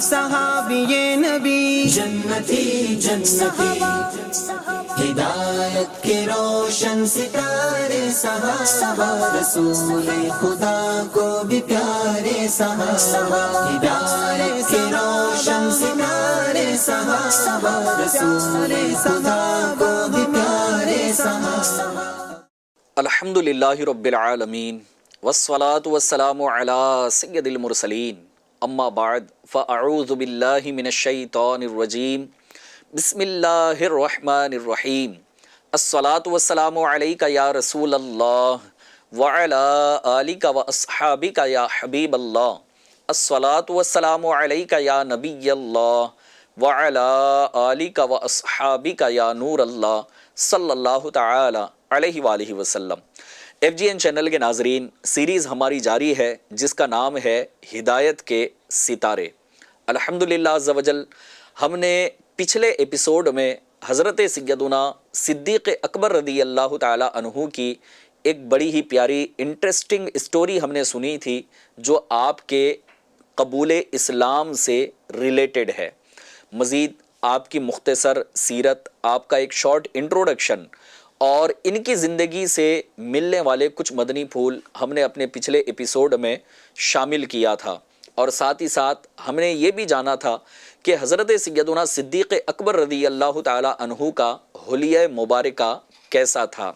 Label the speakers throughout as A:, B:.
A: صحابی نبی جنتی جنتی، ہدایت کے روشن ستارے صحابہ، رسول خدا کو بھی پیارے صحابہ، ہدایت کے روشن ستارے صحابہ، رسول خدا کو بھی پیارے صحابہ۔
B: الحمدللہ رب العالمین والصلاة والسلام علی سید المرسلین، اما بعد فاعوذ باللہ من الشیطان الرجیم، بسم اللہ الرحمن الرحیم، الصلاة والسلام علیک یا رسول اللہ وعلی آلک واصحابک یا حبیب اللہ، الصلاة والسلام علیک یا نبی اللہ وعلی آلک واصحابک یا نور اللہ صلی اللہ تعالی علیہ وآلہ وسلم۔ ایف جی این چینل کے ناظرین، سیریز ہماری جاری ہے جس کا نام ہے ہدایت کے ستارے۔ الحمدللہ عز و جل، ہم نے پچھلے ایپیسوڈ میں حضرت سیدنا صدیق اکبر رضی اللہ تعالی عنہ کی ایک بڑی ہی پیاری انٹرسٹنگ اسٹوری ہم نے سنی تھی، جو آپ کے قبول اسلام سے ریلیٹڈ ہے۔ مزید آپ کی مختصر سیرت، آپ کا ایک شارٹ انٹروڈکشن اور ان کی زندگی سے ملنے والے کچھ مدنی پھول ہم نے اپنے پچھلے ایپیسوڈ میں شامل کیا تھا، اور ساتھ ہی ساتھ ہم نے یہ بھی جانا تھا کہ حضرت سیدنا صدیق اکبر رضی اللہ تعالی عنہ کا حلیہ مبارکہ کیسا تھا۔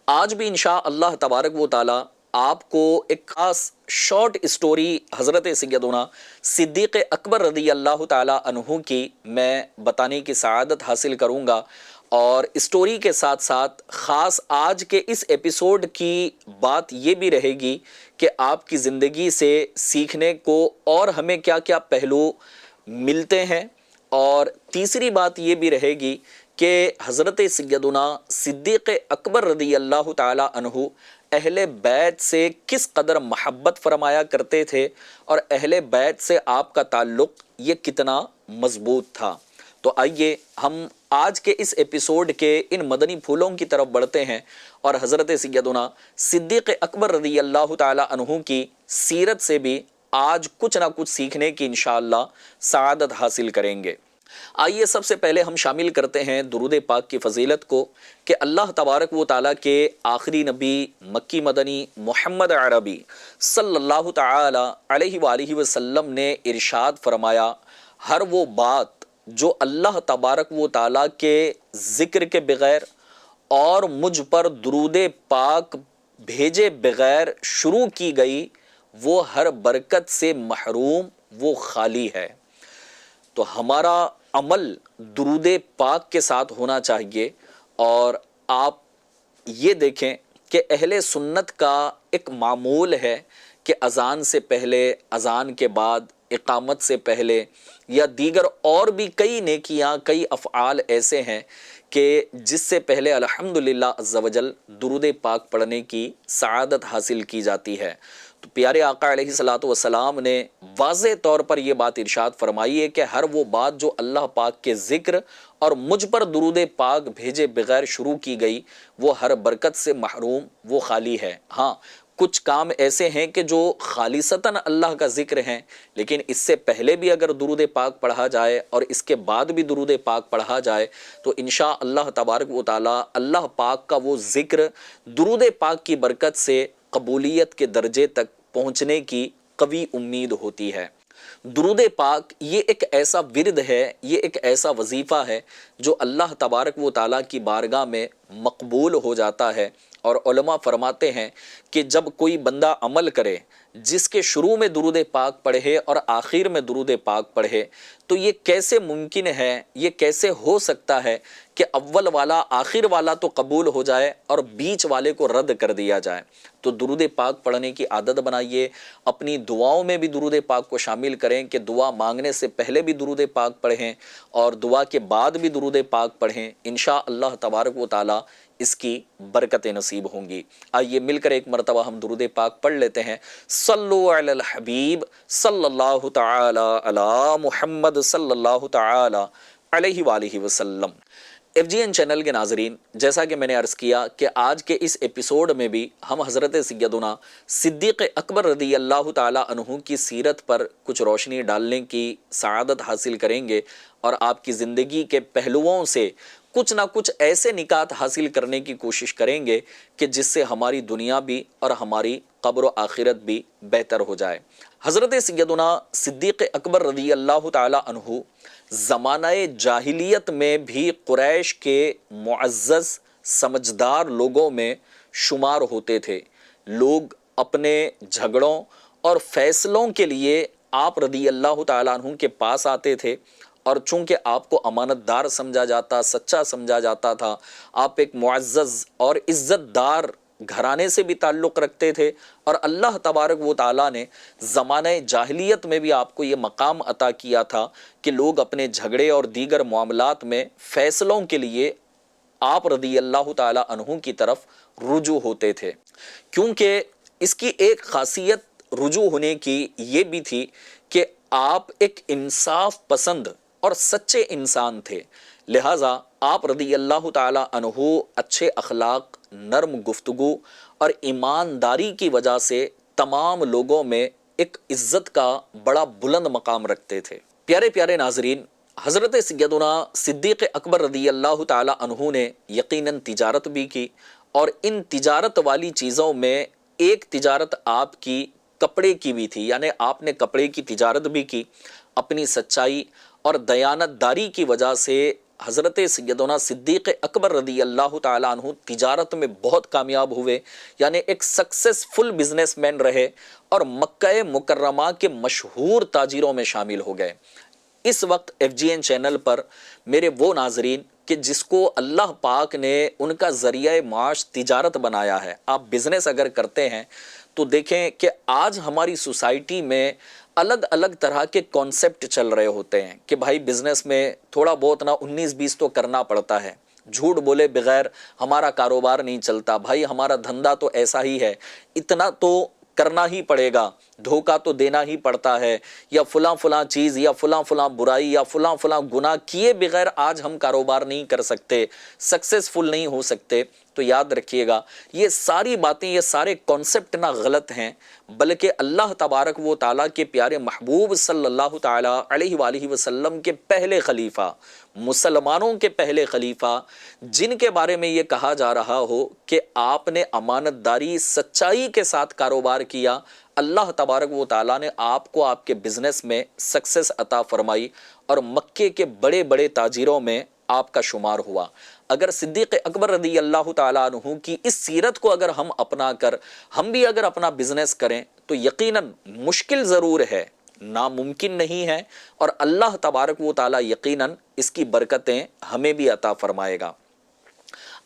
B: آج بھی انشاء اللہ تبارک و تعالی آپ کو ایک خاص شارٹ اسٹوری حضرت سیدنا صدیق اکبر رضی اللہ تعالی عنہ کی میں بتانے کی سعادت حاصل کروں گا، اور اسٹوری کے ساتھ ساتھ خاص آج کے اس ایپیسوڈ کی بات یہ بھی رہے گی کہ آپ کی زندگی سے سیکھنے کو اور ہمیں کیا کیا پہلو ملتے ہیں، اور تیسری بات یہ بھی رہے گی کہ حضرت سیدنا صدیق اکبر رضی اللہ تعالی عنہ اہل بیت سے کس قدر محبت فرمایا کرتے تھے، اور اہل بیت سے آپ کا تعلق یہ کتنا مضبوط تھا۔ تو آئیے ہم آج کے اس ایپیسوڈ کے ان مدنی پھولوں کی طرف بڑھتے ہیں، اور حضرت سیدنا صدیق اکبر رضی اللہ تعالی عنہ کی سیرت سے بھی آج کچھ نہ کچھ سیکھنے کی انشاءاللہ سعادت حاصل کریں گے۔ آئیے سب سے پہلے ہم شامل کرتے ہیں درود پاک کی فضیلت کو، کہ اللہ تبارک و تعالیٰ کے آخری نبی مکی مدنی محمد عربی صلی اللہ تعالی علیہ وآلہ وسلم نے ارشاد فرمایا، ہر وہ بات جو اللہ تبارک و تعالیٰ کے ذکر کے بغیر اور مجھ پر درود پاک بھیجے بغیر شروع کی گئی، وہ ہر برکت سے محروم، وہ خالی ہے۔ تو ہمارا عمل درود پاک کے ساتھ ہونا چاہیے، اور آپ یہ دیکھیں کہ اہل سنت کا ایک معمول ہے کہ اذان سے پہلے، اذان کے بعد، اقامت سے پہلے، یا دیگر اور بھی کئی نیکیاں، کئی افعال ایسے ہیں کہ جس سے پہلے الحمدللہ عز و جل درود پاک پڑھنے کی سعادت حاصل کی جاتی ہے۔ تو پیارے آقا علیہ الصلوۃ والسلام نے واضح طور پر یہ بات ارشاد فرمائی ہے کہ ہر وہ بات جو اللہ پاک کے ذکر اور مجھ پر درود پاک بھیجے بغیر شروع کی گئی، وہ ہر برکت سے محروم، وہ خالی ہے۔ ہاں، کچھ کام ایسے ہیں کہ جو خالصتاً اللہ کا ذکر ہیں، لیکن اس سے پہلے بھی اگر درود پاک پڑھا جائے اور اس کے بعد بھی درود پاک پڑھا جائے تو انشاء اللہ تبارک و تعالی اللہ پاک کا وہ ذکر درود پاک کی برکت سے قبولیت کے درجے تک پہنچنے کی قوی امید ہوتی ہے۔ درود پاک یہ ایک ایسا ورد ہے، یہ ایک ایسا وظیفہ ہے جو اللہ تبارک و تعالیٰ کی بارگاہ میں مقبول ہو جاتا ہے، اور علماء فرماتے ہیں کہ جب کوئی بندہ عمل کرے جس کے شروع میں درود پاک پڑھے اور آخر میں درود پاک پڑھے، تو یہ کیسے ممکن ہے، یہ کیسے ہو سکتا ہے کہ اول والا آخر والا تو قبول ہو جائے اور بیچ والے کو رد کر دیا جائے۔ تو درود پاک پڑھنے کی عادت بنائیے، اپنی دعاؤں میں بھی درود پاک کو شامل کریں کہ دعا مانگنے سے پہلے بھی درود پاک پڑھیں اور دعا کے بعد بھی درود پاک پڑھیں، انشاء اللہ تبارک و تعالی اس کی برکتیں نصیب ہوں گی۔ آئیے مل کر ایک مرتبہ ہم درود پاک پڑھ لیتے ہیں۔ صلو علی الحبیب صلی اللہ تعالی علی محمد صلی اللہ تعالی علیہ وآلہ وسلم۔ FGN چینل کے ناظرین، جیسا کہ میں نے عرض کیا کہ آج کے اس ایپیسوڈ میں بھی ہم حضرت سیدنا صدیق اکبر رضی اللہ تعالی عنہ کی سیرت پر کچھ روشنی ڈالنے کی سعادت حاصل کریں گے اور آپ کی زندگی کے پہلوؤں سے کچھ نہ کچھ ایسے نکات حاصل کرنے کی کوشش کریں گے کہ جس سے ہماری دنیا بھی اور ہماری قبر و آخرت بھی بہتر ہو جائے۔ حضرت سیدنا صدیق اکبر رضی اللہ تعالی عنہ زمانہ جاہلیت میں بھی قریش کے معزز سمجھدار لوگوں میں شمار ہوتے تھے۔ لوگ اپنے جھگڑوں اور فیصلوں کے لیے آپ رضی اللہ تعالیٰ عنہ کے پاس آتے تھے، اور چونکہ آپ کو امانت دار سمجھا جاتا، سچا سمجھا جاتا تھا، آپ ایک معزز اور عزت دار گھرانے سے بھی تعلق رکھتے تھے، اور اللہ تبارک و تعالیٰ نے زمانہ جاہلیت میں بھی آپ کو یہ مقام عطا کیا تھا کہ لوگ اپنے جھگڑے اور دیگر معاملات میں فیصلوں کے لیے آپ رضی اللہ تعالیٰ عنہ کی طرف رجوع ہوتے تھے، کیونکہ اس کی ایک خاصیت رجوع ہونے کی یہ بھی تھی کہ آپ ایک انصاف پسند اور سچے انسان تھے، لہٰذا آپ رضی اللہ تعالیٰ عنہ اچھے اخلاق، نرم گفتگو اور ایمانداری کی وجہ سے تمام لوگوں میں ایک عزت کا بڑا بلند مقام رکھتے تھے۔ پیارے پیارے ناظرین، حضرت سیدنا صدیق اکبر رضی اللہ تعالی عنہ نے یقیناً تجارت بھی کی، اور ان تجارت والی چیزوں میں ایک تجارت آپ کی کپڑے کی بھی تھی، یعنی آپ نے کپڑے کی تجارت بھی کی۔ اپنی سچائی اور دیانت داری کی وجہ سے حضرت سیدنا صدیق اکبر رضی اللہ تعالیٰ عنہ تجارت میں بہت کامیاب ہوئے، یعنی ایک سکسیسفل بزنس مین رہے اور مکہ مکرمہ کے مشہور تاجروں میں شامل ہو گئے۔ اس وقت FGN چینل پر میرے وہ ناظرین کہ جس کو اللہ پاک نے ان کا ذریعہ معاش تجارت بنایا ہے، آپ بزنس اگر کرتے ہیں تو دیکھیں کہ آج ہماری سوسائٹی میں الگ الگ طرح کے کانسیپٹ چل رہے ہوتے ہیں کہ بھائی بزنس میں تھوڑا بہت نا 19-20 تو کرنا پڑتا ہے، جھوٹ بولے بغیر ہمارا کاروبار نہیں چلتا، بھائی ہمارا دھندا تو ایسا ہی ہے، اتنا تو کرنا ہی پڑے گا، دھوکہ تو دینا ہی پڑتا ہے، یا فلاں فلاں چیز یا فلاں فلاں برائی یا فلاں فلاں گناہ کیے بغیر آج ہم کاروبار نہیں کر سکتے، سکسیسفل نہیں ہو سکتے۔ تو یاد رکھیے گا یہ ساری باتیں، یہ سارے کانسیپٹ نہ غلط ہیں، بلکہ اللہ تبارک و تعالیٰ کے پیارے محبوب صلی اللہ تعالیٰ علیہ وآلہ وسلم کے پہلے خلیفہ، مسلمانوں کے پہلے خلیفہ، جن کے بارے میں یہ کہا جا رہا ہو کہ آپ نے امانت داری، سچائی کے ساتھ کاروبار کیا، اللہ تبارک و تعالیٰ نے آپ کو آپ کے بزنس میں سکسیس عطا فرمائی اور مکے کے بڑے بڑے تاجروں میں آپ کا شمار ہوا۔ اگر صدیق اکبر رضی اللہ تعالیٰ عنہ کی اس سیرت کو اگر ہم اپنا کر ہم بھی اگر اپنا بزنس کریں تو یقیناً مشکل ضرور ہے، ناممکن نہیں ہے، اور اللہ تبارک و تعالیٰ یقیناً اس کی برکتیں ہمیں بھی عطا فرمائے گا۔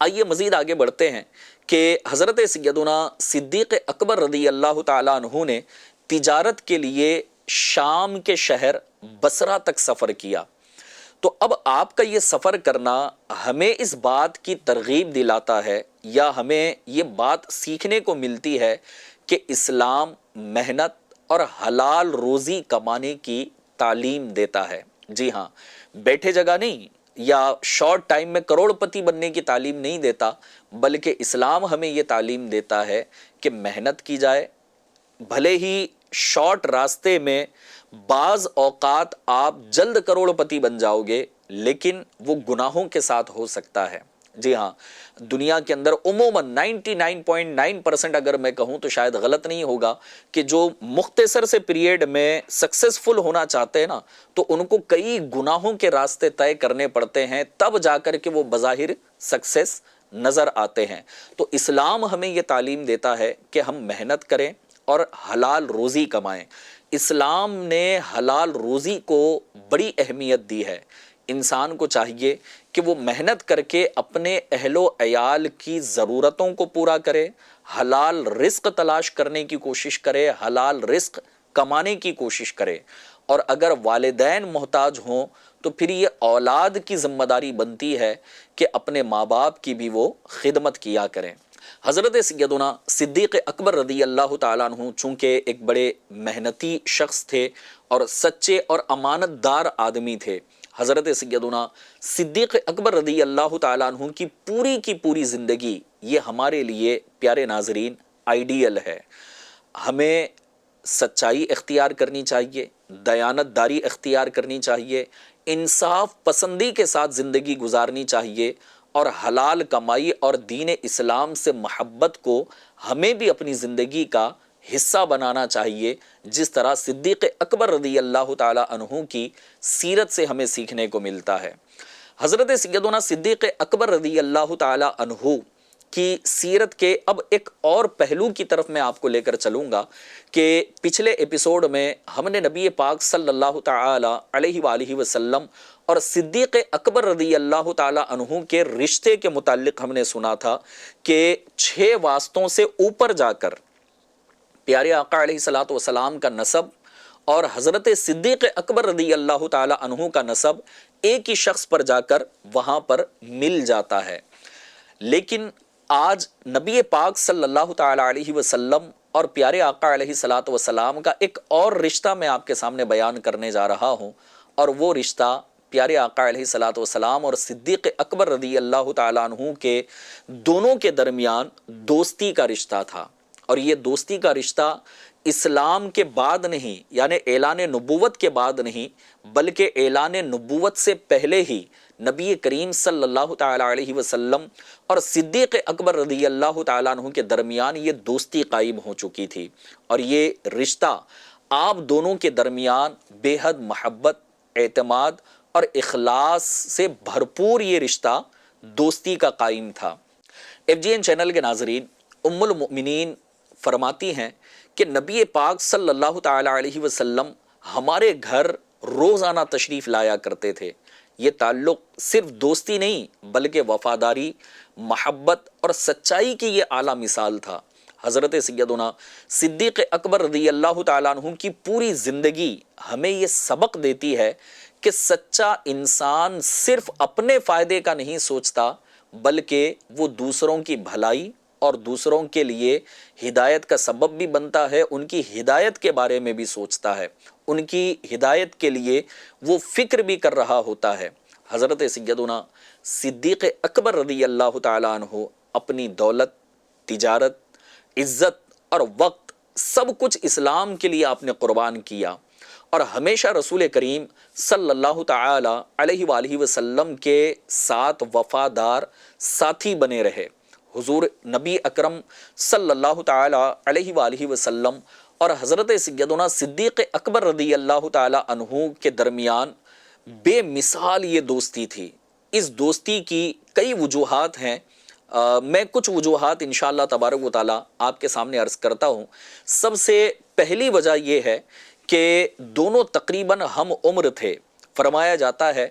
B: آئیے مزید آگے بڑھتے ہیں کہ حضرت سیدنا صدیق اکبر رضی اللہ تعالیٰ عنہ نے تجارت کے لیے شام کے شہر بصرہ تک سفر کیا۔ تو اب آپ کا یہ سفر کرنا ہمیں اس بات کی ترغیب دلاتا ہے، یا ہمیں یہ بات سیکھنے کو ملتی ہے کہ اسلام محنت اور حلال روزی کمانے کی تعلیم دیتا ہے۔ جی ہاں، بیٹھے جگہ نہیں یا شارٹ ٹائم میں کروڑ پتی بننے کی تعلیم نہیں دیتا، بلکہ اسلام ہمیں یہ تعلیم دیتا ہے کہ محنت کی جائے، بھلے ہی شارٹ راستے میں بعض اوقات آپ جلد کروڑ پتی بن جاؤ گے، لیکن وہ گناہوں کے ساتھ ہو سکتا ہے۔ جی ہاں، دنیا کے اندر عموماً 99.9% اگر میں کہوں تو شاید غلط نہیں ہوگا کہ جو مختصر سے پیریڈ میں سکسیسفل ہونا چاہتے ہیں نا، تو ان کو کئی گناہوں کے راستے طے کرنے پڑتے ہیں، تب جا کر کے وہ بظاہر سکسیس نظر آتے ہیں۔ تو اسلام ہمیں یہ تعلیم دیتا ہے کہ ہم محنت کریں اور حلال روزی کمائیں۔ اسلام نے حلال روزی کو بڑی اہمیت دی ہے۔ انسان کو چاہیے کہ وہ محنت کر کے اپنے اہل و عیال کی ضرورتوں کو پورا کرے، حلال رزق تلاش کرنے کی کوشش کرے، حلال رزق کمانے کی کوشش کرے، اور اگر والدین محتاج ہوں تو پھر یہ اولاد کی ذمہ داری بنتی ہے کہ اپنے ماں باپ کی بھی وہ خدمت کیا کریں۔ حضرت سیدنا صدیق اکبر رضی اللہ تعالیٰ عنہ چونکہ ایک بڑے محنتی شخص تھے اور سچے اور امانت دار آدمی تھے، حضرت سیدنا صدیق اکبر رضی اللہ تعالیٰ عنہ کی پوری زندگی یہ ہمارے لیے پیارے ناظرین آئیڈیل ہے۔ ہمیں سچائی اختیار کرنی چاہیے، دیانت داری اختیار کرنی چاہیے، انصاف پسندی کے ساتھ زندگی گزارنی چاہیے، اور حلال کمائی اور دین اسلام سے محبت کو ہمیں بھی اپنی زندگی کا حصہ بنانا چاہیے، جس طرح صدیق اکبر رضی اللہ تعالیٰ عنہ کی سیرت سے ہمیں سیکھنے کو ملتا ہے۔ حضرت سیدنا صدیق اکبر رضی اللہ تعالیٰ عنہ کی سیرت کے اب ایک اور پہلو کی طرف میں آپ کو لے کر چلوں گا کہ پچھلے ایپیسوڈ میں ہم نے نبی پاک صلی اللہ تعالیٰ علیہ وآلہ وسلم اور صدیق اکبر رضی اللہ تعالیٰ عنہ کے رشتے کے متعلق ہم نے سنا تھا کہ 6 واسطوں سے اوپر جا کر پیارے آقا علیہ الصلوۃ والسلام کا نسب اور حضرت صدیق اکبر رضی اللہ تعالیٰ عنہ کا نسب ایک ہی شخص پر جا کر وہاں پر مل جاتا ہے، لیکن آج نبی پاک صلی اللہ تعالیٰ علیہ وسلم اور پیارے آقا علیہ الصلوۃ والسلام کا ایک اور رشتہ میں آپ کے سامنے بیان کرنے جا رہا ہوں، اور وہ رشتہ پیارے آقا علیہ الصلوۃ والسلام اور صدیق اکبر رضی اللہ تعالیٰ عنہ کے دونوں کے درمیان دوستی کا رشتہ تھا۔ اور یہ دوستی کا رشتہ اسلام کے بعد نہیں، یعنی اعلان نبوت کے بعد نہیں، بلکہ اعلان نبوت سے پہلے ہی نبی کریم صلی اللہ تعالیٰ علیہ وسلم اور صدیق اکبر رضی اللہ تعالیٰ عنہ کے درمیان یہ دوستی قائم ہو چکی تھی، اور یہ رشتہ آپ دونوں کے درمیان بے حد محبت، اعتماد اور اخلاص سے بھرپور یہ رشتہ دوستی کا قائم تھا۔ FGN چینل کے ناظرین، ام المؤمنین فرماتی ہیں کہ نبی پاک صلی اللہ تعالیٰ علیہ وسلم ہمارے گھر روزانہ تشریف لایا کرتے تھے۔ یہ تعلق صرف دوستی نہیں بلکہ وفاداری، محبت اور سچائی کی یہ اعلیٰ مثال تھا۔ حضرت سیدنا صدیق اکبر رضی اللہ تعالیٰ عنہ کی پوری زندگی ہمیں یہ سبق دیتی ہے کہ سچا انسان صرف اپنے فائدے کا نہیں سوچتا، بلکہ وہ دوسروں کی بھلائی اور دوسروں کے لیے ہدایت کا سبب بھی بنتا ہے، ان کی ہدایت کے بارے میں بھی سوچتا ہے، ان کی ہدایت کے لیے وہ فکر بھی کر رہا ہوتا ہے۔ حضرت سیدنا صدیق اکبر رضی اللہ تعالیٰ عنہ اپنی دولت، تجارت، عزت اور وقت سب کچھ اسلام کے لیے آپ نے قربان کیا، اور ہمیشہ رسول کریم صلی اللہ تعالی علیہ وآلہ وسلم کے ساتھ وفادار ساتھی بنے رہے۔ حضور نبی اکرم صلی اللہ تعالی علیہ وآلہ وسلم اور حضرت سیدنا صدیق اکبر رضی اللہ تعالی عنہ کے درمیان بے مثال یہ دوستی تھی۔ اس دوستی کی کئی وجوہات ہیں، میں کچھ وجوہات انشاءاللہ تبارک و تعالی آپ کے سامنے عرض کرتا ہوں۔ سب سے پہلی وجہ یہ ہے کہ دونوں تقریباً ہم عمر تھے۔ فرمایا جاتا ہے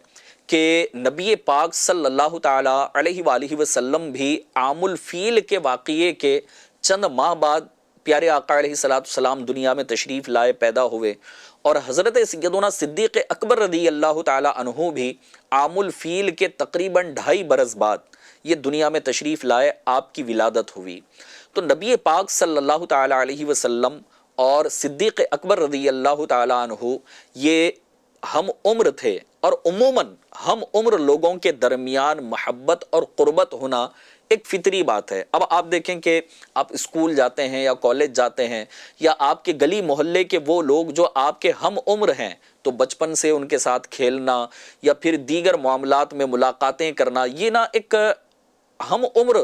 B: کہ نبی پاک صلی اللہ تعالیٰ علیہ وآلہ وسلم بھی عام الفیل کے واقعے کے چند ماہ بعد پیارے آقا علیہ السلام دنیا میں تشریف لائے، پیدا ہوئے، اور حضرت سیدنا صدیق اکبر رضی اللہ تعالیٰ عنہ بھی عام الفیل کے تقریباً 2.5 برس بعد یہ دنیا میں تشریف لائے، آپ کی ولادت ہوئی۔ تو نبی پاک صلی اللہ تعالیٰ علیہ وسلم اور صدیق اکبر رضی اللہ تعالیٰ عنہ یہ ہم عمر تھے، اور عموماً ہم عمر لوگوں کے درمیان محبت اور قربت ہونا ایک فطری بات ہے۔ اب آپ دیکھیں کہ آپ اسکول جاتے ہیں یا کالج جاتے ہیں، یا آپ کے گلی محلے کے وہ لوگ جو آپ کے ہم عمر ہیں، تو بچپن سے ان کے ساتھ کھیلنا یا پھر دیگر معاملات میں ملاقاتیں کرنا، یہ نا ایک ہم عمر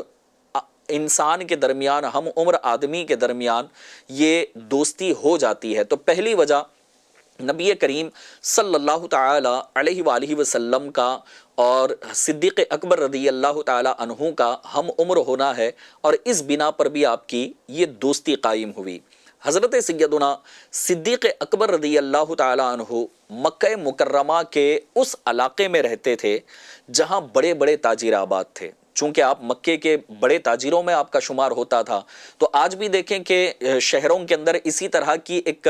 B: انسان کے درمیان، ہم عمر آدمی کے درمیان یہ دوستی ہو جاتی ہے۔ تو پہلی وجہ نبی کریم صلی اللہ تعالی علیہ وآلہ وسلم کا اور صدیق اکبر رضی اللہ تعالی عنہ کا ہم عمر ہونا ہے، اور اس بنا پر بھی آپ کی یہ دوستی قائم ہوئی۔ حضرت سیدنا صدیق اکبر رضی اللہ تعالی عنہ مکہ مکرمہ کے اس علاقے میں رہتے تھے جہاں بڑے بڑے تاجر آباد تھے۔ چونکہ آپ مکے کے بڑے تاجروں میں آپ کا شمار ہوتا تھا، تو آج بھی دیکھیں کہ شہروں کے اندر اسی طرح کی ایک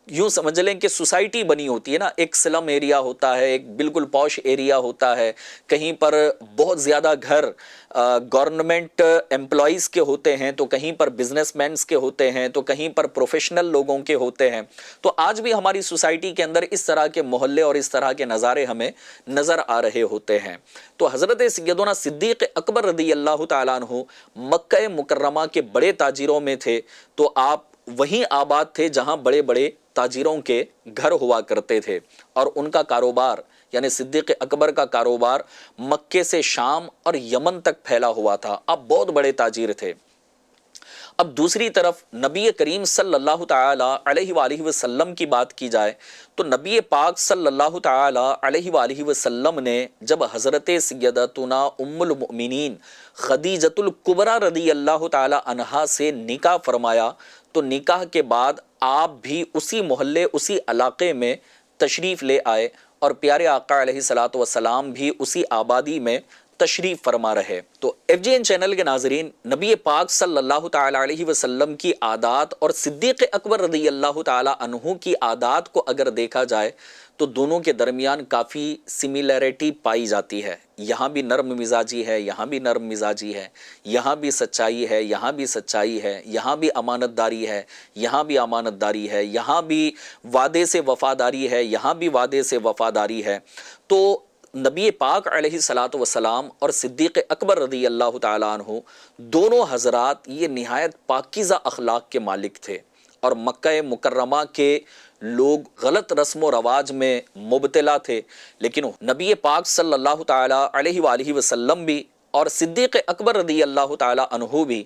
B: یوں سمجھ لیں کہ سوسائٹی بنی ہوتی ہے نا، ایک سلم ایریا ہوتا ہے، ایک بالکل پوش ایریا ہوتا ہے، کہیں پر بہت زیادہ گھر گورنمنٹ امپلائیز کے ہوتے ہیں، تو کہیں پر بزنس مینس کے ہوتے ہیں، تو کہیں پر پروفیشنل لوگوں کے ہوتے ہیں۔ تو آج بھی ہماری سوسائٹی کے اندر اس طرح کے محلے اور اس طرح کے نظارے ہمیں نظر آ رہے ہوتے ہیں۔ تو حضرت سیدنا صدیق اکبر رضی اللہ تعالیٰ عنہ مکہ مکرمہ کے بڑے تاجروں میں تھے، تو آپ وہیں آباد تھے جہاں بڑے بڑے تاجروں کے گھر ہوا کرتے تھے، اور ان کا کاروبار یعنی صدیق اکبر کا کاروبار مکے سے شام اور یمن تک پھیلا ہوا تھا۔ آپ بہت بڑے تاجر تھے۔ اب دوسری طرف نبی کریم صلی اللہ تعالی علیہ وآلہ وسلم کی بات کی جائے تو نبی پاک صلی اللہ تعالی علیہ وآلہ وسلم نے جب حضرت سیدتنا ام المؤمنین خدیجۃ الکبریٰ رضی اللہ تعالی عنہا سے نکاح فرمایا، تو نکاح کے بعد آپ بھی اسی محلے اسی علاقے میں تشریف لے آئے، اور پیارے آقا علیہ الصلوۃ والسلام بھی اسی آبادی میں تشریف فرما رہے۔ تو ایف جی این چینل کے ناظرین، نبی پاک صلی اللہ تعالی علیہ وسلم کی عادات اور صدیق اکبر رضی اللہ تعالی عنہ کی عادات کو اگر دیکھا جائے تو دونوں کے درمیان کافی سملیرٹی پائی جاتی ہے۔ یہاں بھی نرم مزاجی ہے، یہاں بھی نرم مزاجی ہے، یہاں بھی سچائی ہے، یہاں بھی سچائی ہے، یہاں بھی امانت داری ہے، یہاں بھی امانت داری ہے، یہاں بھی وعدے سے وفاداری ہے، یہاں بھی وعدے سے وفاداری ہے۔ تو نبی پاک علیہ الصلوۃ والسلام اور صدیق اکبر رضی اللہ تعالیٰ عنہ دونوں حضرات یہ نہایت پاکیزہ اخلاق کے مالک تھے، اور مکہ مکرمہ کے لوگ غلط رسم و رواج میں مبتلا تھے، لیکن نبی پاک صلی اللہ تعالیٰ علیہ وآلہ وسلم بھی اور صدیق اکبر رضی اللہ تعالیٰ عنہ بھی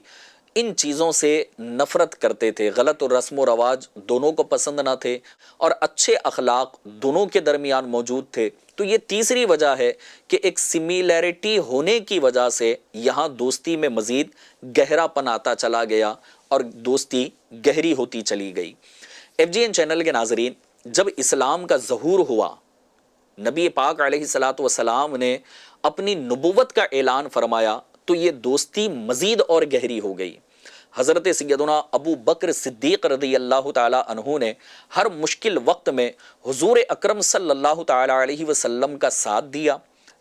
B: ان چیزوں سے نفرت کرتے تھے۔ غلط رسم و رواج دونوں کو پسند نہ تھے، اور اچھے اخلاق دونوں کے درمیان موجود تھے۔ تو یہ تیسری وجہ ہے کہ ایک سملیرٹی ہونے کی وجہ سے یہاں دوستی میں مزید گہرا پن آتا چلا گیا، اور دوستی گہری ہوتی چلی گئی۔ ایف جی این چینل کے ناظرین، جب اسلام کا ظہور ہوا، نبی پاک علیہ الصلوۃ والسلام نے اپنی نبوت کا اعلان فرمایا، تو یہ دوستی مزید اور گہری ہو گئی۔ حضرت سیدنا ابو بکر صدیق رضی اللہ تعالیٰ عنہ نے ہر مشکل وقت میں حضور اکرم صلی اللہ تعالیٰ علیہ وسلم کا ساتھ دیا۔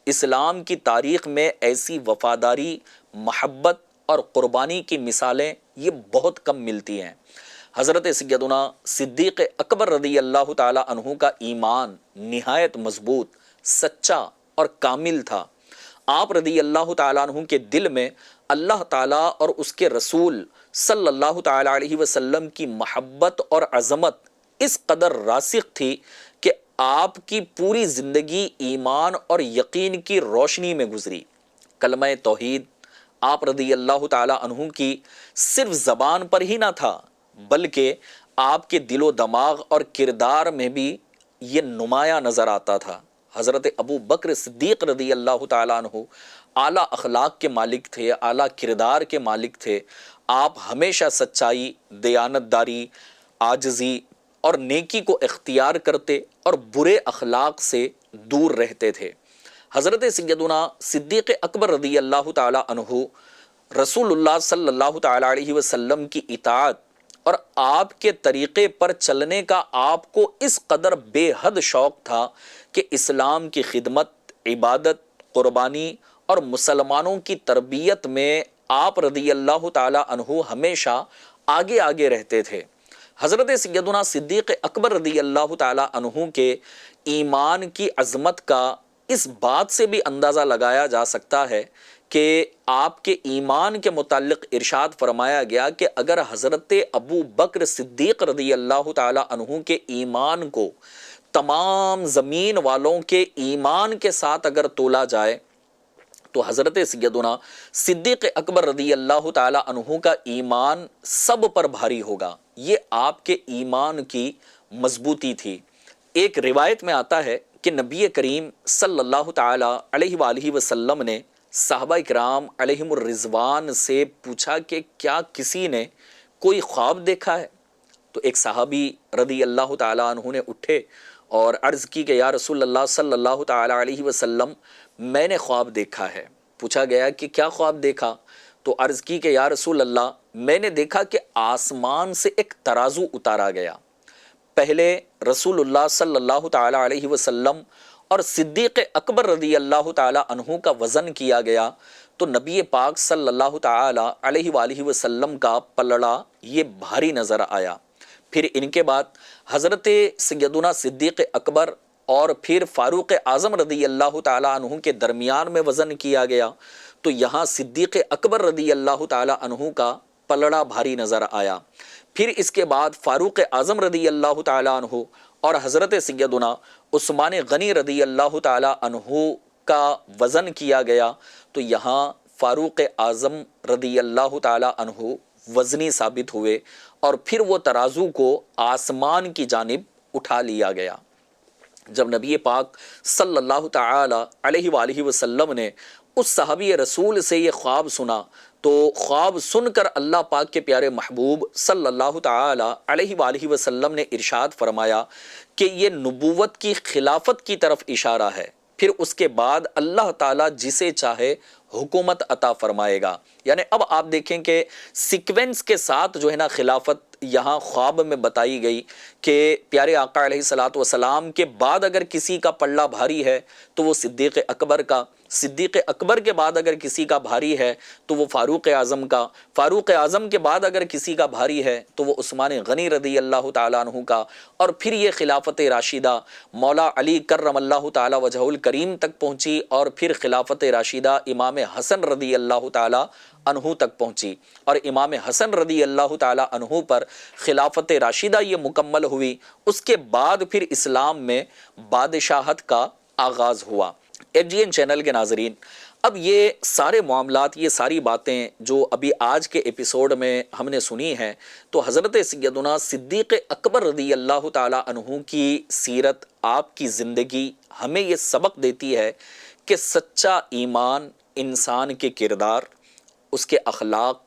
B: اسلام کی تاریخ میں ایسی وفاداری، محبت اور قربانی کی مثالیں یہ بہت کم ملتی ہیں۔ حضرت سیدنا صدیق اکبر رضی اللہ تعالیٰ عنہ کا ایمان نہایت مضبوط، سچا اور کامل تھا۔ آپ رضی اللہ تعالیٰ عنہ کے دل میں اللہ تعالیٰ اور اس کے رسول صلی اللہ تعالیٰ علیہ وسلم کی محبت اور عظمت اس قدر راسخ تھی کہ آپ کی پوری زندگی ایمان اور یقین کی روشنی میں گزری۔ کلمہ توحید آپ رضی اللہ تعالیٰ عنہ کی صرف زبان پر ہی نہ تھا، بلکہ آپ کے دل و دماغ اور کردار میں بھی یہ نمایاں نظر آتا تھا۔ حضرت ابو بکر صدیق رضی اللہ تعالیٰ عنہ اعلیٰ اخلاق کے مالک تھے، اعلیٰ کردار کے مالک تھے۔ آپ ہمیشہ سچائی، دیانتداری، عاجزی اور نیکی کو اختیار کرتے اور برے اخلاق سے دور رہتے تھے۔ حضرت سیدنا صدیق اکبر رضی اللہ تعالیٰ عنہ رسول اللہ صلی اللہ تعالیٰ علیہ وسلم کی اطاعت اور آپ کے طریقے پر چلنے کا آپ کو اس قدر بے حد شوق تھا کہ اسلام کی خدمت، عبادت، قربانی اور مسلمانوں کی تربیت میں آپ رضی اللہ تعالیٰ عنہ ہمیشہ آگے آگے رہتے تھے۔ حضرت سیدنا صدیق اکبر رضی اللہ تعالیٰ عنہ کے ایمان کی عظمت کا اس بات سے بھی اندازہ لگایا جا سکتا ہے کہ آپ کے ایمان کے متعلق ارشاد فرمایا گیا کہ اگر حضرت ابو بکر صدیق رضی اللہ تعالیٰ عنہ کے ایمان کو تمام زمین والوں کے ایمان کے ساتھ اگر تولا جائے تو حضرت سیدنا صدیق اکبر رضی اللہ تعالیٰ عنہ کا ایمان سب پر بھاری ہوگا۔ یہ آپ کے ایمان کی مضبوطی تھی۔ ایک روایت میں آتا ہے کہ نبی کریم صلی اللہ تعالیٰ علیہ وآلہ وسلم نے صحابہ اکرام علیہم الرضوان سے پوچھا کہ کیا کسی نے کوئی خواب دیکھا ہے؟ تو ایک صحابی رضی اللہ تعالیٰ عنہ نے اٹھے اور عرض کی کہ یا رسول اللہ صلی اللہ تعالیٰ علیہ وسلم، میں نے خواب دیکھا ہے۔ پوچھا گیا کہ کیا خواب دیکھا؟ تو عرض کی کہ یا رسول اللہ، میں نے دیکھا کہ آسمان سے ایک ترازو اتارا گیا، پہلے رسول اللہ صلی اللہ تعالی علیہ وسلم اور صدیق اکبر رضی اللہ تعالی عنہ کا وزن کیا گیا تو نبی پاک صلی اللہ تعالی علیہ وآلہ وسلم کا پلڑا یہ بھاری نظر آیا۔ پھر ان کے بعد حضرت سیدنا صدیق اکبر اور پھر فاروق اعظم رضی اللہ تعالی عنہ کے درمیان میں وزن کیا گیا تو یہاں صدیق اکبر رضی اللہ تعالی عنہ کا پلڑا بھاری نظر آیا۔ پھر اس کے بعد فاروق اعظم رضی اللہ تعالی عنہ اور حضرت سیدنا عثمان غنی رضی اللہ تعالی عنہ کا وزن کیا گیا تو یہاں فاروق اعظم رضی اللہ تعالی عنہ وزنی ثابت ہوئے اور پھر وہ ترازو کو آسمان کی جانب اٹھا لیا گیا۔ جب نبی پاک صلی اللہ تعالی علیہ وآلہ وسلم نے اس صحابی رسول سے یہ خواب سنا تو خواب سن کر اللہ پاک کے پیارے محبوب صلی اللہ تعالی علیہ وآلہ وسلم نے ارشاد فرمایا کہ یہ نبوت کی خلافت کی طرف اشارہ ہے، پھر اس کے بعد اللہ تعالیٰ جسے چاہے حکومت عطا فرمائے گا۔ یعنی اب آپ دیکھیں کہ سیکوینس کے ساتھ جو ہے نا خلافت یہاں خواب میں بتائی گئی کہ پیارے آقا علیہ الصلوۃ والسلام کے بعد اگر کسی کا پلڑا بھاری ہے تو وہ صدیق اکبر کا، صدیق اکبر کے بعد اگر کسی کا بھاری ہے تو وہ فاروق اعظم کا، فاروق اعظم کے بعد اگر کسی کا بھاری ہے تو وہ عثمان غنی رضی اللہ تعالیٰ عنہ کا، اور پھر یہ خلافت راشدہ مولا علی کرم اللہ تعالیٰ وجہہ الکریم تک پہنچی اور پھر خلافت راشدہ امام حسن رضی اللہ تعالیٰ عنہ تک پہنچی اور امام حسن رضی اللہ تعالیٰ عنہ پر خلافت راشدہ یہ مکمل ہوئی۔ اس کے بعد پھر اسلام میں بادشاہت کا آغاز ہوا۔ FGN چینل کے ناظرین، اب یہ سارے معاملات، یہ ساری باتیں جو ابھی آج کے ایپیسوڈ میں ہم نے سنی ہیں تو حضرت سیدنا صدیق اکبر رضی اللہ تعالیٰ عنہ کی سیرت، آپ کی زندگی ہمیں یہ سبق دیتی ہے کہ سچا ایمان انسان کے کردار، اس کے اخلاق،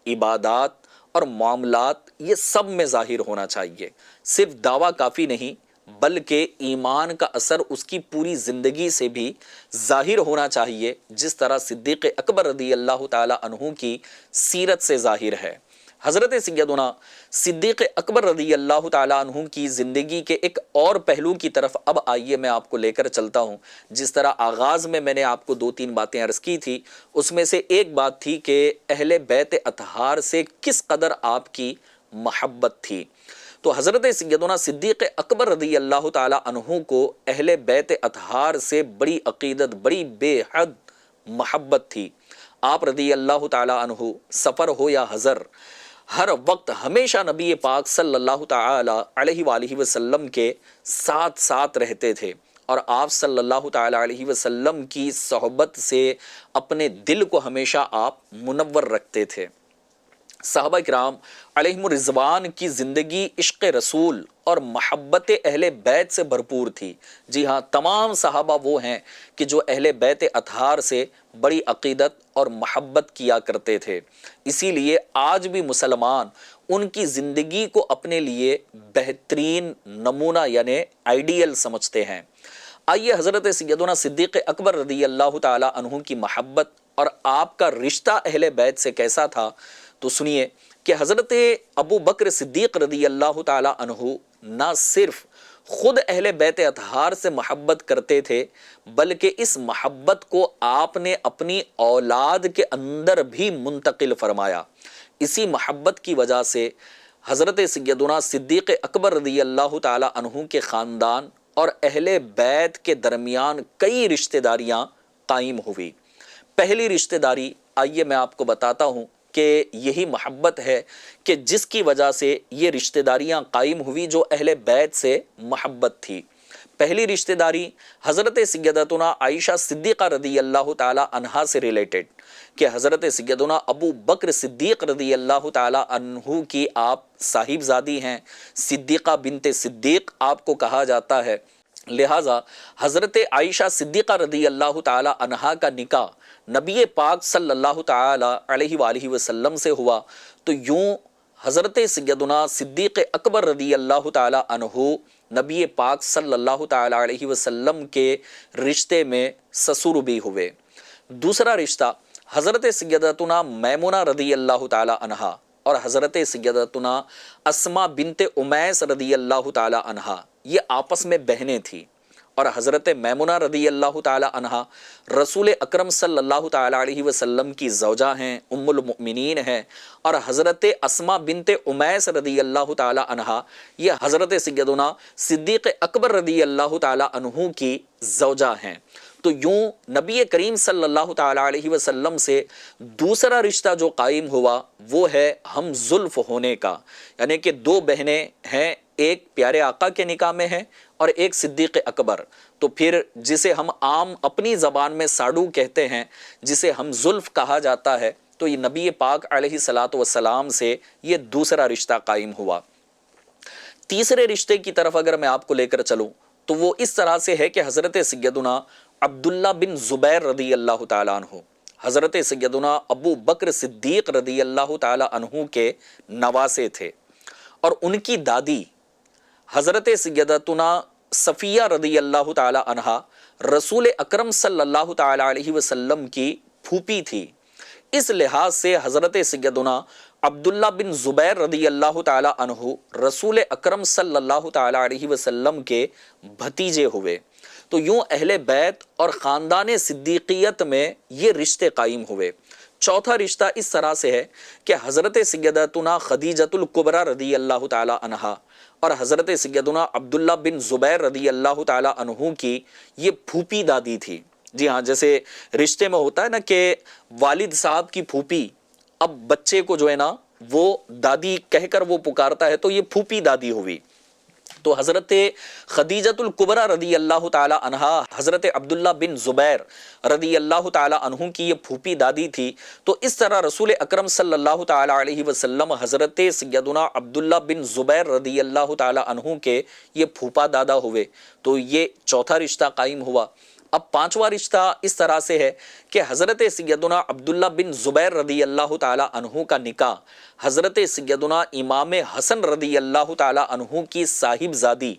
B: عبادات اور معاملات یہ سب میں ظاہر ہونا چاہیے۔ صرف دعویٰ کافی نہیں بلکہ ایمان کا اثر اس کی پوری زندگی سے بھی ظاہر ہونا چاہیے، جس طرح صدیق اکبر رضی اللہ تعالی عنہ کی سیرت سے ظاہر ہے۔ حضرت سیدنا صدیق اکبر رضی اللہ تعالی عنہ کی زندگی کے ایک اور پہلو کی طرف اب آئیے میں آپ کو لے کر چلتا ہوں۔ جس طرح آغاز میں نے آپ کو 2-3 باتیں عرض کی تھی، اس میں سے ایک بات تھی کہ اہل بیت اطہار سے کس قدر آپ کی محبت تھی۔ تو حضرت سیدنا صدیق اکبر رضی اللہ تعالی عنہ کو اہل بیت اطہار سے بڑی عقیدت، بڑی بے حد محبت تھی۔ آپ رضی اللہ تعالی عنہ سفر ہو یا حضر، ہر وقت ہمیشہ نبی پاک صلی اللہ تعالی علیہ وآلہ وسلم کے ساتھ ساتھ رہتے تھے اور آپ صلی اللہ تعالی علیہ وسلم کی صحبت سے اپنے دل کو ہمیشہ آپ منور رکھتے تھے۔ صحابہ کرام علیہم الرضوان کی زندگی عشق رسول اور محبت اہل بیت سے بھرپور تھی۔ جی ہاں، تمام صحابہ وہ ہیں کہ جو اہل بیت اطہار سے بڑی عقیدت اور محبت کیا کرتے تھے۔ اسی لیے آج بھی مسلمان ان کی زندگی کو اپنے لیے بہترین نمونہ یعنی آئیڈیل سمجھتے ہیں۔ آئیے حضرت سیدنا صدیق اکبر رضی اللہ تعالی عنہ کی محبت اور آپ کا رشتہ اہل بیت سے کیسا تھا تو سنیے کہ حضرت ابو بکر صدیق رضی اللہ تعالی عنہ نہ صرف خود اہل بیت اطہار سے محبت کرتے تھے بلکہ اس محبت کو آپ نے اپنی اولاد کے اندر بھی منتقل فرمایا۔ اسی محبت کی وجہ سے حضرت سیدنا صدیق اکبر رضی اللہ تعالی عنہ کے خاندان اور اہل بیت کے درمیان کئی رشتہ داریاں قائم ہوئی۔ پہلی رشتہ داری آئیے میں آپ کو بتاتا ہوں کہ یہی محبت ہے کہ جس کی وجہ سے یہ رشتہ داریاں قائم ہوئی جو اہل بیت سے محبت تھی۔ پہلی رشتہ داری حضرت سیدتنا عائشہ صدیقہ رضی اللہ تعالی عنہا سے ریلیٹڈ کہ حضرت سیدنا ابو بکر صدیق رضی اللہ تعالی عنہ کی آپ صاحبزادی ہیں، صدیقہ بنت صدیق آپ کو کہا جاتا ہے، لہٰذا حضرت عائشہ صدیقہ رضی اللہ تعالی عنہا کا نکاح نبی پاک صلی اللہ تعالی علیہ وآلہ وسلم سے ہوا تو یوں حضرت سیدنا صدیق اکبر رضی اللہ تعالی عنہ نبی پاک صلی اللہ تعالی علیہ وسلم کے رشتے میں سسر بھی ہوئے۔ دوسرا رشتہ حضرت سیدتنا میمونہ رضی اللہ تعالی عنہا اور حضرت سیدتنا اسما بنت امیس رضی اللہ تعالی عنہا یہ آپس میں بہنیں تھیں، اور حضرت میمونہ رضی اللہ تعالی عنہا رسول اکرم صلی اللہ تعالی علیہ وسلم کی زوجہ ہیں، ام المؤمنین ہیں، اور حضرت اسما بنت امیس رضی اللہ تعالی عنہا یہ حضرت سیدنا صدیق اکبر رضی اللہ تعالی عنہ کی زوجہ ہیں۔ تو یوں نبی کریم صلی اللہ تعالی علیہ وسلم سے دوسرا رشتہ جو قائم ہوا وہ ہے ہم زلف ہونے کا، یعنی کہ دو بہنیں ہیں، ایک پیارے آقا کے نکاح میں ہے اور ایک صدیق اکبر، تو پھر جسے ہم عام اپنی زبان میں ساڈو کہتے ہیں، جسے ہم زلف کہا جاتا ہے، تو یہ نبی پاک علیہ الصلاۃ والسلام سے یہ دوسرا رشتہ قائم ہوا۔ تیسرے رشتے کی طرف اگر میں آپ کو لے کر چلوں تو وہ اس طرح سے ہے کہ حضرت سیدنا عبداللہ بن زبیر رضی اللہ تعالیٰ عنہ حضرت سیدنا ابو بکر صدیق رضی اللہ تعالیٰ عنہ کے نواسے تھے، اور ان کی دادی حضرت سیدتنا صفیہ رضی اللہ تعالی عنہا رسول اکرم صلی اللہ تعالی علیہ وسلم کی پھوپھی تھی۔ اس لحاظ سے حضرت سیدنا عبداللہ بن زبیر رضی اللہ تعالی عنہ رسول اکرم صلی اللہ تعالی علیہ وسلم کے بھتیجے ہوئے۔ تو یوں اہل بیت اور خاندان صدیقیت میں یہ رشتے قائم ہوئے۔ چوتھا رشتہ اس طرح سے ہے کہ حضرت سیدتنا خدیجۃ الکبریٰ رضی اللہ تعالی عنہا اور حضرت سیدنا عبداللہ بن زبیر رضی اللہ تعالی عنہ کی یہ پھوپھی دادی تھی۔ جی ہاں، جیسے رشتے میں ہوتا ہے نا کہ والد صاحب کی پھوپھی اب بچے کو جو ہے نا وہ دادی کہہ کر وہ پکارتا ہے، تو یہ پھوپھی دادی ہوئی۔ تو حضرت خدیجۃ الکبریٰ رضی اللہ تعالی عنہا حضرت عبداللہ بن زبیر رضی اللہ تعالی عنہ کی یہ پھوپھی دادی تھی۔ تو اس طرح رسول اکرم صلی اللہ تعالی علیہ وسلم حضرت سیدنا عبداللہ بن زبیر رضی اللہ تعالی عنہ کے یہ پھوپا دادا ہوئے۔ تو یہ چوتھا رشتہ قائم ہوا۔ اب پانچواں رشتہ اس طرح سے ہے کہ حضرت سیدنا عبداللہ بن زبیر رضی اللہ تعالی عنہ کا نکاح حضرت سیدنا امام حسن رضی اللہ تعالی عنہ کی صاحب زادی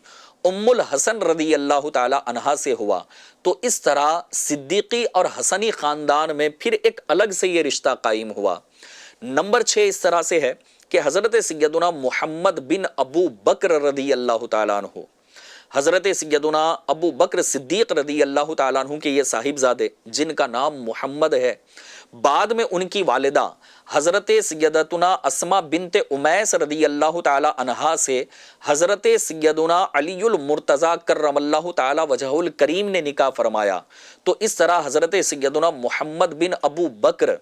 B: ام الحسن رضی اللہ تعالی عنہا سے ہوا۔ تو اس طرح صدیقی اور حسنی خاندان میں پھر ایک الگ سے یہ رشتہ قائم ہوا۔ نمبر 6 اس طرح سے ہے کہ حضرت سیدنا محمد بن ابو بکر رضی اللہ تعالی عنہ حضرت سیدنا ابو بکر صدیق رضی اللہ تعالیٰ عنہ کے یہ صاحب زادے جن کا نام محمد ہے، بعد میں ان کی والدہ حضرت سیدتنا اسما بنت امیس رضی اللہ تعالی عنہا سے حضرت سیدنا علی المرتضیٰ کرم اللہ تعالی وجہہ الکریم نے نکاح فرمایا۔ تو اس طرح حضرت سیدنا محمد بن ابو بکر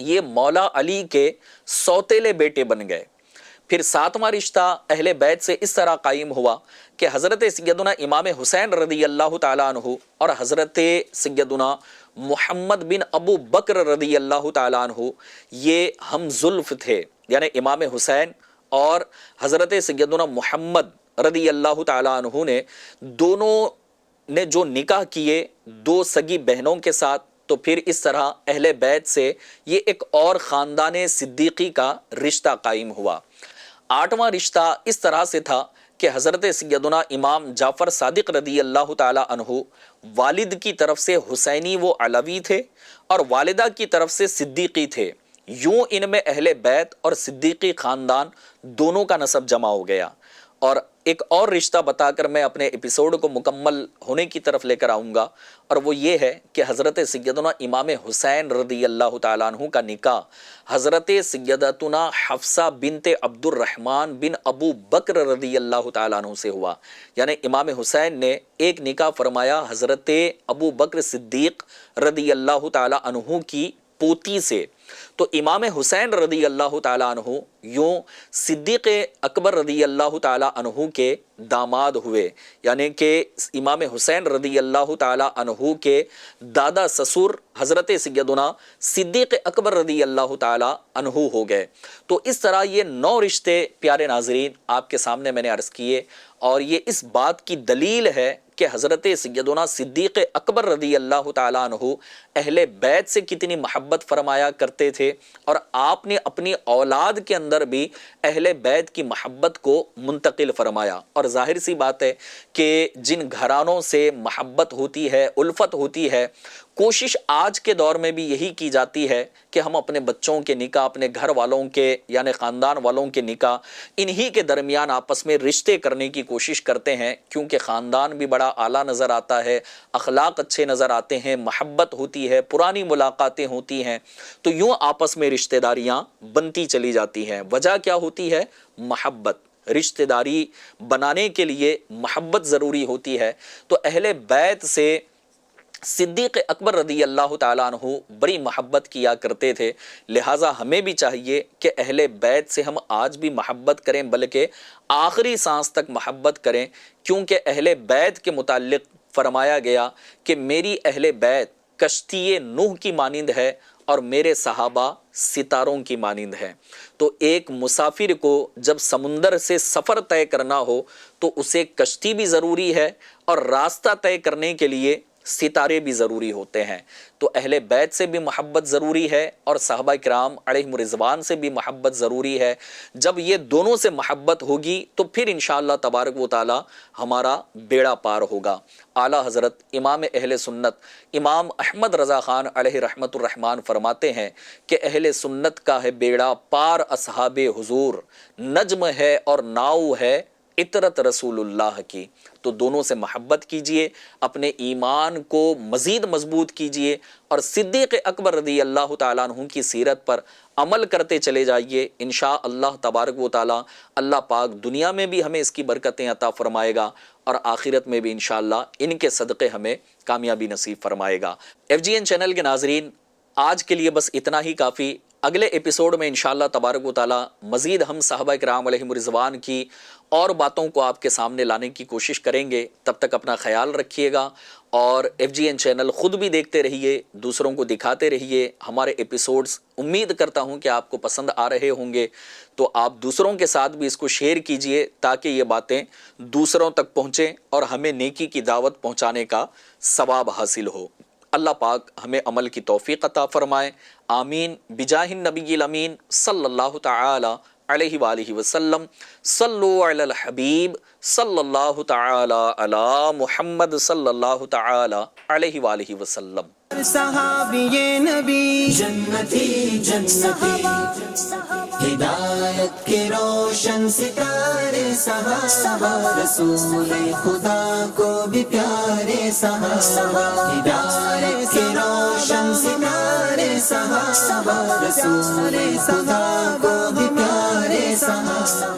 B: یہ مولا علی کے سوتیلے بیٹے بن گئے۔ پھر ساتواں رشتہ اہل بیت سے اس طرح قائم ہوا کہ حضرت سیدنا امام حسین رضی اللہ تعالیٰ عنہ اور حضرت سیدنا محمد بن ابو بکر رضی اللہ تعالیٰ عنہ یہ ہم زلف تھے، یعنی امام حسین اور حضرت سیدنا محمد رضی اللہ تعالیٰ عنہ نے دونوں نے جو نکاح کیے دو سگی بہنوں کے ساتھ، تو پھر اس طرح اہل بیت سے یہ ایک اور خاندان صدیقی کا رشتہ قائم ہوا۔ آٹھواں رشتہ اس طرح سے تھا کہ حضرت سیدنا امام جعفر صادق رضی اللہ تعالی عنہ والد کی طرف سے حسینی و علوی تھے اور والدہ کی طرف سے صدیقی تھے۔ یوں ان میں اہل بیت اور صدیقی خاندان دونوں کا نسب جمع ہو گیا۔ اور ایک اور رشتہ بتا کر میں اپنے ایپیسوڈ کو مکمل ہونے کی طرف لے کر آؤں گا، اور وہ یہ ہے کہ حضرت سیدنا امام حسین رضی اللہ تعالیٰ عنہ کا نکاح حضرت سیدتنا حفصہ بنت عبد الرحمن بن ابو بکر رضی اللہ تعالیٰ عنہ سے ہوا۔ یعنی امام حسین نے ایک نکاح فرمایا حضرت ابو بکر صدیق رضی اللہ تعالیٰ عنہ کی پوتی سے۔ تو امام حسین رضی اللہ تعالیٰ عنہ یوں صدیق اکبر رضی اللہ تعالیٰ عنہ کے داماد ہوئے، یعنی کہ امام حسین رضی اللہ تعالیٰ عنہ کے دادا سسر حضرت سیدنا صدیق اکبر رضی اللہ تعالیٰ عنہ ہو گئے۔ تو اس طرح یہ 9 رشتے پیارے ناظرین آپ کے سامنے میں نے عرض کیے، اور یہ اس بات کی دلیل ہے کہ حضرت سیدنا صدیق اکبر رضی اللہ تعالیٰ عنہ اہل بیت سے کتنی محبت فرمایا کرتے تھے، اور آپ نے اپنی اولاد کے اندر بھی اہل بیت کی محبت کو منتقل فرمایا۔ اور ظاہر سی بات ہے کہ جن گھرانوں سے محبت ہوتی ہے، الفت ہوتی ہے، کوشش آج کے دور میں بھی یہی کی جاتی ہے کہ ہم اپنے بچوں کے نکاح، اپنے گھر والوں کے یعنی خاندان والوں کے نکاح انہی کے درمیان آپس میں رشتے کرنے کی کوشش کرتے ہیں، کیونکہ خاندان بھی بڑا اعلیٰ نظر آتا ہے، اخلاق اچھے نظر آتے ہیں، محبت ہوتی ہے، پرانی ملاقاتیں ہوتی ہیں، تو یوں آپس میں رشتہ داریاں بنتی چلی جاتی ہیں۔ وجہ کیا ہوتی ہے؟ محبت۔ رشتہ داری بنانے کے لیے محبت ضروری ہوتی ہے۔ تو اہل بیت سے صدیق اکبر رضی اللہ تعالیٰ عنہ بڑی محبت کیا کرتے تھے، لہٰذا ہمیں بھی چاہیے کہ اہل بیت سے ہم آج بھی محبت کریں، بلکہ آخری سانس تک محبت کریں، کیونکہ اہل بیت کے متعلق فرمایا گیا کہ میری اہل بیت کشتی نوح کی مانند ہے اور میرے صحابہ ستاروں کی مانند ہے۔ تو ایک مسافر کو جب سمندر سے سفر طے کرنا ہو تو اسے کشتی بھی ضروری ہے، اور راستہ طے کرنے کے لیے ستارے بھی ضروری ہوتے ہیں۔ تو اہل بیت سے بھی محبت ضروری ہے، اور صحابہ کرام علیہم رضوان سے بھی محبت ضروری ہے۔ جب یہ دونوں سے محبت ہوگی تو پھر انشاءاللہ تبارک و تعالی ہمارا بیڑا پار ہوگا۔ اعلیٰ حضرت امام اہل سنت امام احمد رضا خان علیہ رحمت الرحمن فرماتے ہیں کہ اہل سنت کا ہے بیڑا پار اصحاب حضور، نجم ہے اور ناؤ ہے عطرت رسول اللہ کی۔ تو دونوں سے محبت کیجئے، اپنے ایمان کو مزید مضبوط کیجئے، اور صدیق اکبر رضی اللہ تعالیٰ عنہ کی سیرت پر عمل کرتے چلے جائیے۔ انشاءاللہ تبارک و تعالی اللہ پاک دنیا میں بھی ہمیں اس کی برکتیں عطا فرمائے گا، اور آخرت میں بھی انشاءاللہ ان کے صدقے ہمیں کامیابی نصیب فرمائے گا۔ FGN چینل کے ناظرین، آج کے لیے بس اتنا ہی کافی۔ اگلے ایپیسوڈ میں انشاءاللہ تبارک و تعالی مزید ہم صحابہ کرام علیہم رضوان کی اور باتوں کو آپ کے سامنے لانے کی کوشش کریں گے۔ تب تک اپنا خیال رکھیے گا، اور FGN چینل خود بھی دیکھتے رہیے، دوسروں کو دکھاتے رہیے۔ ہمارے ایپیسوڈز امید کرتا ہوں کہ آپ کو پسند آ رہے ہوں گے، تو آپ دوسروں کے ساتھ بھی اس کو شیئر کیجئے تاکہ یہ باتیں دوسروں تک پہنچیں اور ہمیں نیکی کی دعوت پہنچانے کا ثواب حاصل ہو۔ اللہ پاک ہمیں عمل کی توفیق عطا فرمائے، آمین بجاہ النبی الامین صلی اللہ تعالی علیہ وآلہ وسلم۔ صلو علی الحبیب صلی اللہ تعالی علی محمد صلی اللہ تعالی علیہ وآلہ وسلم۔
A: صحابی نبی جنتی جنتی، ہدایت کے روشن ستارے صحابہ، رسول خدا کو بھی پیارے صحابہ، ہدایت کے روشن ستارے صحابہ، رسول خدا کو بھی پیارے صحابہ۔